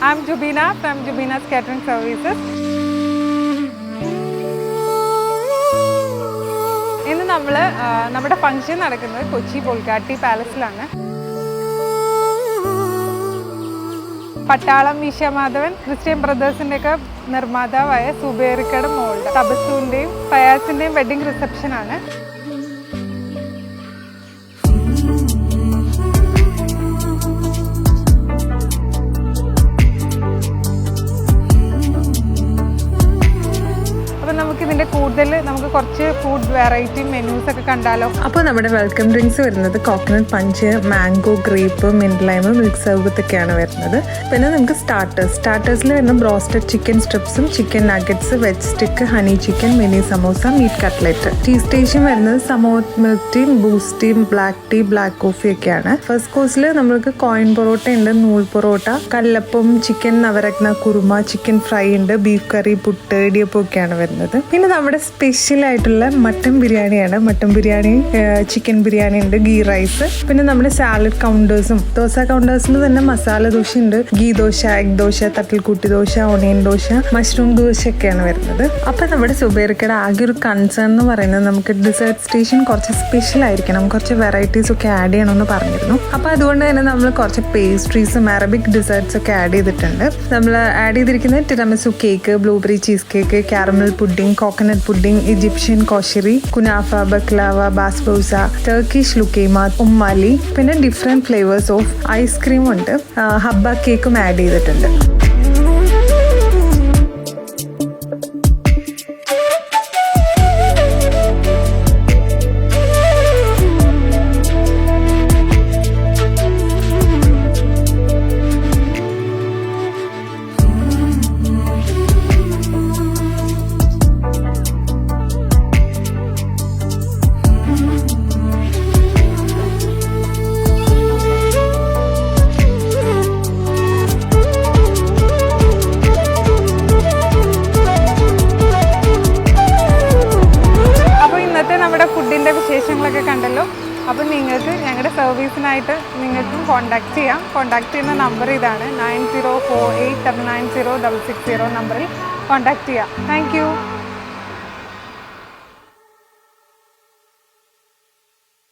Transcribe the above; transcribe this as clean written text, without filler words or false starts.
I'm Jubina from Jubina's Catering Services. ഇന്ന് നമ്മുടെ function നടക്കുന്നത് കൊച്ചി ബുൾഗാട്ടി പാലസിലാണ്. പട്ടാളം ഈശാമാധവൻ ക്രിസ്ത്യൻ ബ്രദേഴ്സിൻ്റെയൊക്കെ നിർമ്മാതാവായ സുബേറിക്കയുടെ മോളുടെ തബസുവിൻ്റെയും ഫയാസിൻ്റെയും വെഡിങ് റിസപ്ഷനാണ്. നമുക്ക് കുറച്ച് ഫുഡ് വെറൈറ്റി മെനൂസ് ഒക്കെ കണ്ടാലോ. അപ്പോൾ നമ്മുടെ വെൽക്കം ഡ്രിങ്ക്സ് വരുന്നത് coconut punch, mango, grape, mint lime, milk സർബത്ത് ഒക്കെയാണ് വരുന്നത്. പിന്നെ നമുക്ക് സ്റ്റാർട്ടേഴ്സിൽ വരുന്ന ബ്രോസ്റ്റഡ് ചിക്കൻ സ്ട്രിപ്സും, chicken nuggets, veg stick, honey chicken, mini samosa, meat cutlet. Tea station വരുന്നത് smooth milk tea, Boost tea, black tea, black coffee ഒക്കെയാണ്. ഫസ്റ്റ് കോഴ്സിൽ നമ്മൾക്ക് കോയിൻ പൊറോട്ട ഉണ്ട്, നൂൽ porotta, kallappam, chicken navaratna kurma, chicken fry ഉണ്ട്, ബീഫ് കറി, പുട്ട്, ഇടിയപ്പം ഒക്കെയാണ് വരുന്നത്. പിന്നെ നമ്മുടെ സ്പെഷ്യൽ ആയിട്ടുള്ള മട്ടൻ ബിരിയാണിയാണ്. മട്ടൻ ബിരിയാണി, ചിക്കൻ ബിരിയാണി ഉണ്ട്, ഗീ റൈസ്. പിന്നെ നമ്മുടെ സാലഡ് കൗണ്ടേഴ്സും, ദോശ കൗണ്ടേഴ്സിൽ തന്നെ മസാല ദോശ ഉണ്ട്, ഗീ ദോശ, എഗ് ദോശ, തട്ടിൽക്കൂട്ടി ദോശ, ഓണിയൻ ദോശ, മഷ്റൂം ദോശ ഒക്കെയാണ് വരുന്നത്. അപ്പൊ നമ്മുടെ സുബേറിക്കയുടെ ആകെ ഒരു കൺസേൺ എന്ന് പറയുന്നത് നമുക്ക് ഡിസേർട്ട് സ്റ്റേഷൻ കുറച്ച് സ്പെഷ്യൽ ആയിരിക്കണം, കുറച്ച് വെറൈറ്റീസ് ഒക്കെ ആഡ് ചെയ്യണമെന്ന് പറഞ്ഞിരുന്നു. അപ്പൊ അതുകൊണ്ട് തന്നെ നമ്മൾ കുറച്ച് പേസ്ട്രീസും അറബിക് ഡിസേർട്ട്സ് ഒക്കെ ആഡ് ചെയ്തിട്ടുണ്ട്. നമ്മൾ ആഡ് ചെയ്തിരിക്കുന്നത് tiramisu cake, blueberry cheese cake, caramel pudding, coconut pudding, Egyptian koshari, kunafa, baklava, basbousa, Turkish luqaima, Umm Ali, പിന്നെ ഡിഫറെന്റ് ഫ്ലേവേഴ്സ് ഓഫ് ഐസ്ക്രീം ഉണ്ട്, ഹബ്ബ കേക്കും ആഡ് ചെയ്തിട്ടുണ്ട്. ഫുഡിൻ്റെ വിശേഷങ്ങളൊക്കെ കണ്ടല്ലോ. അപ്പം നിങ്ങൾക്ക് ഞങ്ങളുടെ സർവീസിനായിട്ട് നിങ്ങൾക്കും കോൺടാക്ട് ചെയ്യാം. കോൺടാക്ട് ചെയ്യുന്ന നമ്പർ ഇതാണ്, 9048990660 നമ്പറിൽ കോൺടാക്ട് ചെയ്യാം. Thank you.